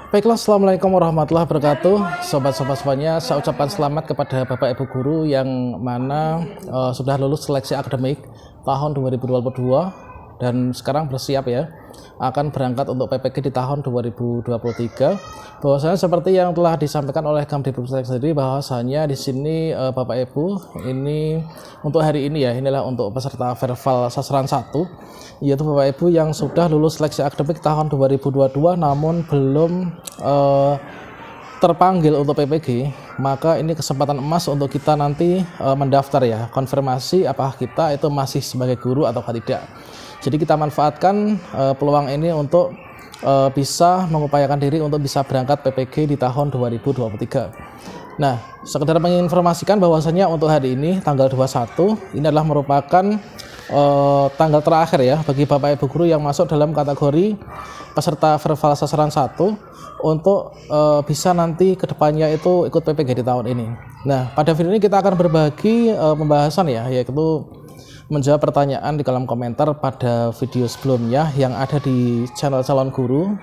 Baiklah, Assalamualaikum warahmatullahi wabarakatuh. Sobat-sobat semuanya, saya ucapkan selamat kepada Bapak Ibu Guru yang mana sudah lulus seleksi akademik tahun 2022 dan sekarang bersiap ya akan berangkat untuk PPG di tahun 2023. Bahwasanya seperti yang telah disampaikan oleh Kemdikbud sendiri, bahwasanya di sini Bapak Ibu ini untuk hari ini ya, inilah untuk peserta verbal sasaran 1, yaitu Bapak Ibu yang sudah lulus seleksi akademik tahun 2022 namun belum terpanggil untuk PPG, maka ini kesempatan emas untuk kita nanti mendaftar ya, konfirmasi apakah kita itu masih sebagai guru atau tidak. Jadi kita manfaatkan peluang ini untuk bisa mengupayakan diri untuk bisa berangkat PPG di tahun 2023. Nah, sekedar menginformasikan bahwasanya untuk hari ini tanggal 21 ini adalah merupakan tanggal terakhir ya bagi Bapak Ibu Guru yang masuk dalam kategori peserta verbal sasaran 1 untuk bisa nanti kedepannya itu ikut PPG di tahun ini. Nah, pada video ini kita akan berbagi pembahasan ya, yaitu menjawab pertanyaan di kolom komentar pada video sebelumnya yang ada di channel calon guru,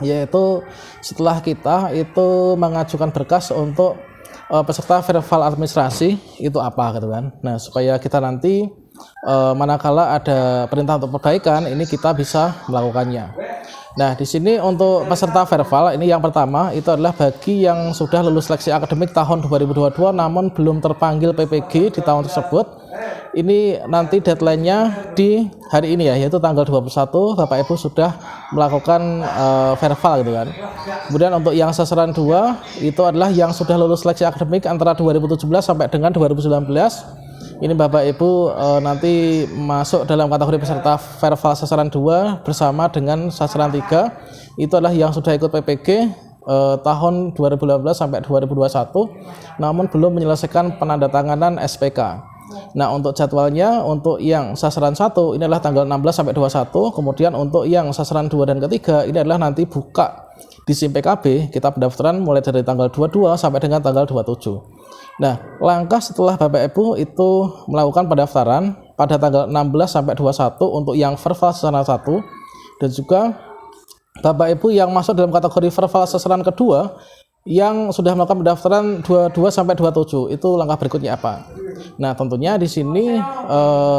yaitu setelah kita itu mengajukan berkas untuk peserta verbal administrasi itu apa gitu kan. Nah, supaya kita nanti manakala ada perintah untuk perbaikan ini kita bisa melakukannya. Nah, di sini untuk peserta verbal ini yang pertama itu adalah bagi yang sudah lulus seleksi akademik tahun 2022 namun belum terpanggil PPG di tahun tersebut. Ini nanti deadline-nya di hari ini ya, yaitu tanggal 21 Bapak Ibu sudah melakukan verbal gitu kan. Kemudian untuk yang sasaran 2 itu adalah yang sudah lulus seleksi akademik antara 2017 sampai dengan 2019. Ini Bapak Ibu nanti masuk dalam kategori peserta verbal sasaran 2 bersama dengan sasaran 3. Itu adalah yang sudah ikut PPG tahun 2018 sampai 2021 namun belum menyelesaikan penandatanganan SPK. Nah, untuk jadwalnya untuk yang sasaran 1 ini adalah tanggal 16 sampai 21. Kemudian untuk yang sasaran 2 dan ketiga ini adalah nanti buka di SIM PKB kita pendaftaran mulai dari tanggal 22 sampai dengan tanggal 27. Nah, langkah setelah Bapak Ibu itu melakukan pendaftaran pada tanggal 16 sampai 21 untuk yang verbal sasaran 1 dan juga Bapak Ibu yang masuk dalam kategori verbal sasaran kedua yang sudah melakukan pendaftaran 22 sampai 27, itu langkah berikutnya apa? Nah, tentunya di sini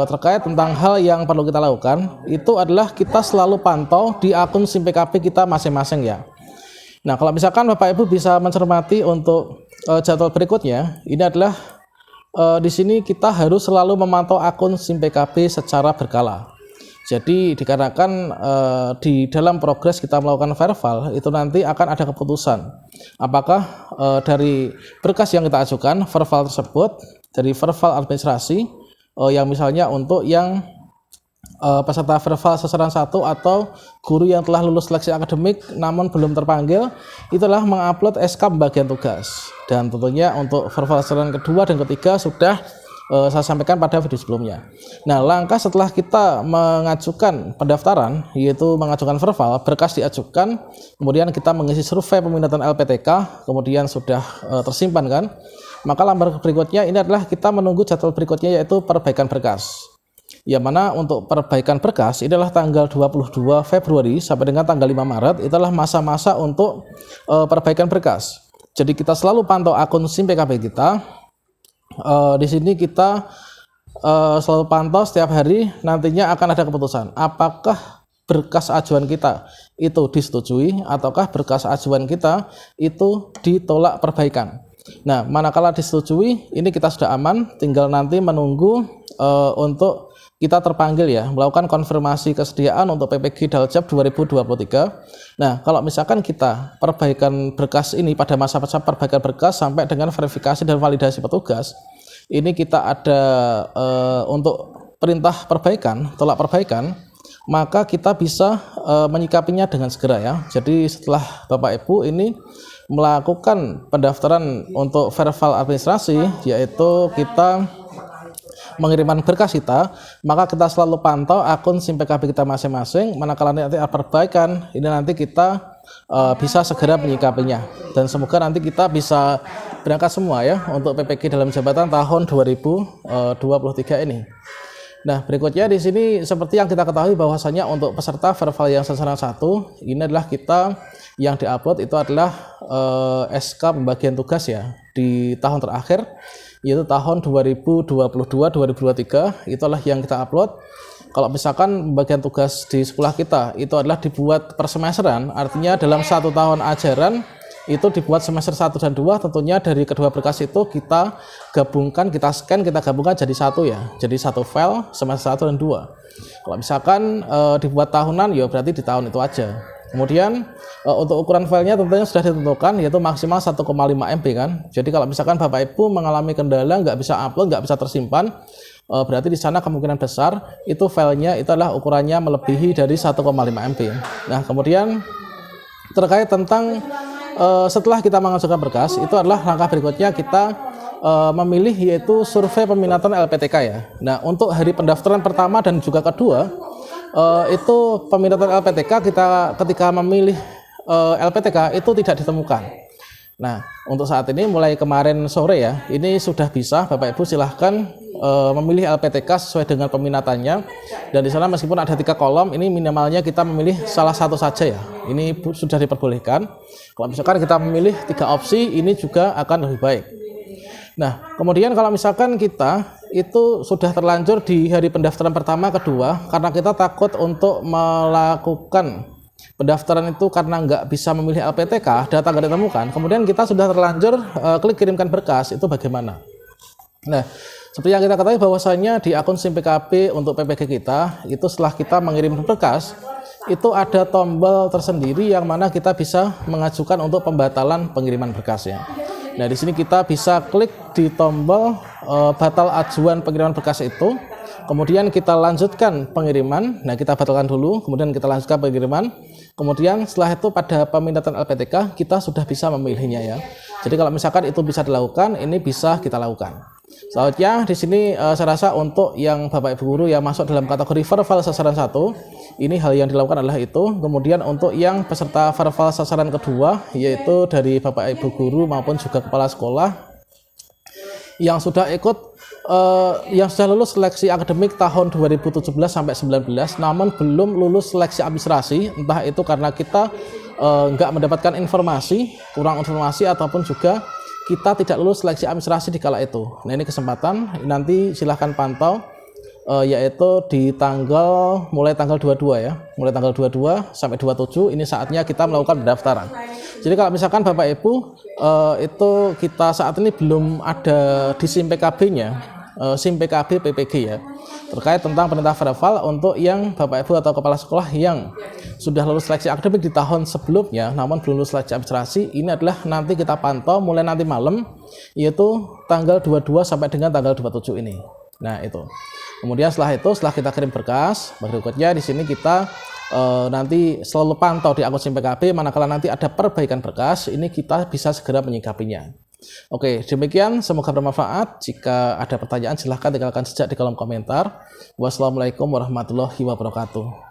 terkait tentang hal yang perlu kita lakukan itu adalah kita selalu pantau di akun SIM PKB kita masing-masing ya. Nah, kalau misalkan Bapak Ibu bisa mencermati untuk jadwal berikutnya, ini adalah di sini kita harus selalu memantau akun SIM PKB secara berkala. Jadi dikarenakan di dalam progres kita melakukan verbal itu nanti akan ada keputusan apakah dari berkas yang kita ajukan verbal tersebut dari verbal administrasi yang misalnya untuk yang peserta verbal sasaran 1 atau guru yang telah lulus seleksi akademik namun belum terpanggil itulah mengupload SK pembagian tugas, dan tentunya untuk verbal sasaran kedua dan ketiga sudah saya sampaikan pada video sebelumnya. Nah, langkah setelah kita mengajukan pendaftaran yaitu mengajukan verbal, berkas diajukan, kemudian kita mengisi survei peminatan LPTK, kemudian sudah tersimpan kan, maka langkah berikutnya ini adalah kita menunggu jadwal berikutnya yaitu perbaikan berkas. Yang mana untuk perbaikan berkas ini adalah tanggal 22 Februari sampai dengan tanggal 5 Maret itu adalah masa-masa untuk perbaikan berkas. Jadi kita selalu pantau akun SIM PKB kita. Di sini kita selalu pantau setiap hari, nantinya akan ada keputusan apakah berkas ajuan kita itu disetujui ataukah berkas ajuan kita itu ditolak perbaikan. Nah, manakala disetujui ini kita sudah aman, tinggal nanti menunggu untuk kita terpanggil ya, melakukan konfirmasi kesediaan untuk PPG Daljab 2023. Nah, kalau misalkan kita perbaikan berkas ini pada masa-masa perbaikan berkas sampai dengan verifikasi dan validasi petugas, ini kita ada untuk perintah perbaikan, tolak perbaikan, maka kita bisa menyikapinya dengan segera ya. Jadi setelah Bapak Ibu ini melakukan pendaftaran untuk verbal administrasi, yaitu kita mengirimkan berkas kita, maka kita selalu pantau akun SIM PKB kita masing-masing. Manakala nanti ada perbaikan, ini nanti kita bisa segera menyikapinya, dan semoga nanti kita bisa berangkat semua ya untuk PPG dalam jabatan tahun 2023 ini. Nah, berikutnya di sini seperti yang kita ketahui bahwasanya untuk peserta verval yang sasaran 1 ini adalah kita yang diupload itu adalah SK pembagian tugas ya di tahun terakhir, yaitu tahun 2022-2023 itulah yang kita upload. Kalau misalkan pembagian tugas di sekolah kita itu adalah dibuat per semesteran, artinya dalam 1 tahun ajaran itu dibuat semester 1 dan 2, tentunya dari kedua berkas itu kita gabungkan, kita scan, kita gabungkan jadi satu ya, jadi satu file semester 1 dan 2. Kalau misalkan dibuat tahunan ya berarti di tahun itu aja. Kemudian untuk ukuran filenya tentunya sudah ditentukan, yaitu maksimal 1,5 MB kan. Jadi kalau misalkan Bapak Ibu mengalami kendala nggak bisa upload, nggak bisa tersimpan, berarti di sana kemungkinan besar itu filenya itu adalah ukurannya melebihi dari 1,5 MB. Nah, kemudian terkait tentang setelah kita mengajukan berkas, itu adalah langkah berikutnya kita memilih, yaitu survei peminatan LPTK ya. Nah, untuk hari pendaftaran pertama dan juga kedua, itu peminatan LPTK kita ketika memilih LPTK itu tidak ditemukan. Nah, untuk saat ini mulai kemarin sore ya, ini sudah bisa Bapak Ibu silahkan memilih LPTK sesuai dengan peminatannya. Dan di sana meskipun ada 3 kolom, ini minimalnya kita memilih salah satu saja ya. Ini sudah diperbolehkan. Kalau misalkan kita memilih 3 opsi, ini juga akan lebih baik. Nah, kemudian kalau misalkan kita itu sudah terlanjur di hari pendaftaran pertama, kedua, karena kita takut untuk melakukan pendaftaran itu karena nggak bisa memilih LPTK, data nggak ditemukan, kemudian kita sudah terlanjur klik kirimkan berkas, itu bagaimana? Nah, seperti yang kita ketahui bahwasanya di akun SIM PKB untuk PPG kita, itu setelah kita mengirim berkas, itu ada tombol tersendiri yang mana kita bisa mengajukan untuk pembatalan pengiriman berkasnya. Nah, di sini kita bisa klik di tombol batal ajuan pengiriman berkas itu. Kemudian kita lanjutkan pengiriman. Nah, kita batalkan dulu, kemudian kita lanjutkan pengiriman. Kemudian setelah itu pada peminatan LPTK kita sudah bisa memilihnya ya. Jadi kalau misalkan itu bisa dilakukan, ini bisa kita lakukan. Selanjutnya di sini saya rasa untuk yang Bapak Ibu guru yang masuk dalam kategori verval sasaran 1, ini hal yang dilakukan adalah itu. Kemudian untuk yang peserta verval sasaran kedua, yaitu dari Bapak Ibu guru maupun juga kepala sekolah yang sudah ikut yang sudah lulus seleksi akademik tahun 2017 sampai 19 namun belum lulus seleksi administrasi, entah itu karena kita nggak mendapatkan informasi, kurang informasi, ataupun juga kita tidak lulus seleksi administrasi di kala itu. Nah, ini kesempatan, nanti silahkan pantau yaitu di mulai tanggal 22 ya, mulai tanggal 22 sampai 27 ini saatnya kita melakukan pendaftaran. Jadi kalau misalkan Bapak Ibu itu kita saat ini belum ada di SIM PKB-nya, SIM PKB PPG ya, terkait tentang perintah verval untuk yang Bapak Ibu atau kepala sekolah yang sudah lulus seleksi akademik di tahun sebelumnya namun belum lulus seleksi administrasi, ini adalah nanti kita pantau mulai nanti malam, yaitu tanggal 22 sampai dengan tanggal 27 ini. Nah, itu. Kemudian setelah itu, setelah kita kirim berkas, berikutnya di sini kita nanti selalu pantau di akun SIM PKB, manakala nanti ada perbaikan berkas, ini kita bisa segera menyikapinya. Oke, demikian, semoga bermanfaat. Jika ada pertanyaan silahkan tinggalkan sejak di kolom komentar. Wassalamualaikum warahmatullahi wabarakatuh.